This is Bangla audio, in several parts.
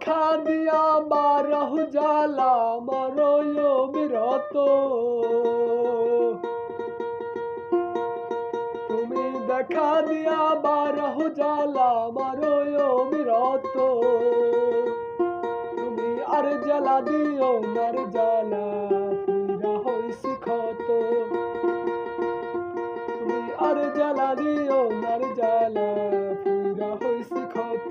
দেখা দিয়া বারহ জ্বালা মরয় বিরত। তুমি দেখা দিয়া বারহ জ্বালা মরয় বিরত। তুমি আর জ্বালা দিও নার জ্বালা পুইরা হইছি ক্ষত। তুমি আর জ্বালা দিও নার জ্বালা পুইরা হইছি ক্ষত।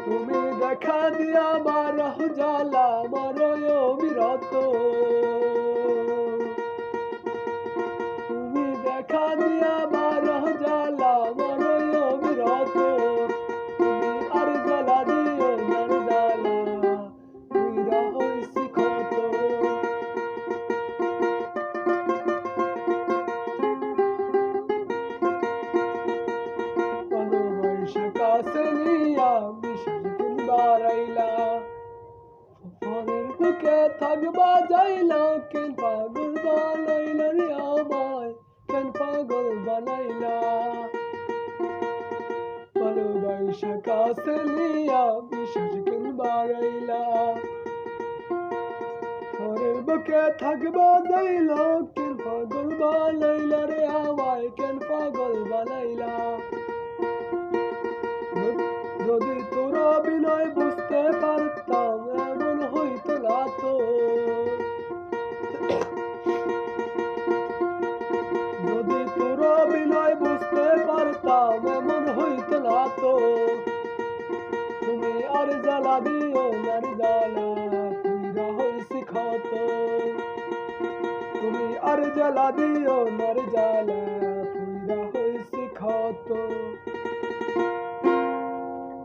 তুমি দেখা দিয়া বারহ জ্বালা মরয় বিরত। তুমি দেখা দিয়া বারহ জ্বালা মরয় বিরত। তুমি আর জ্বালা দিও নার জ্বালা পুইরা হইছি ক্ষত। ভালোবাসা কাছে নিয়া বিশ্বাস কিনবার আইলা। মনের বুকে থাকবা যাইলা কেন পাগল বানাইলা রে আমায়, কেন পাগল বানাইলা। ভালোবাসা কাছে নিয়া বিশ্বাস কিনবার আইলা। মনের বুকে থাকবা যাইলা কেন পাগল বানাইলা রে আমায়, কেন পাগল বানাইলা। যদি তোরা বিনয় বুঝতে পারতাম এমন হইতো না তো। যদি তোরা বিনয় বুঝতে পারতাম এমন হইতো না তো। তুমি আর জ্বালা দিও নার জ্বালা পুইরা হইছি ক্ষত। তুমি আর জ্বালা দিও নার জ্বালা পুইরা হইছি ক্ষত।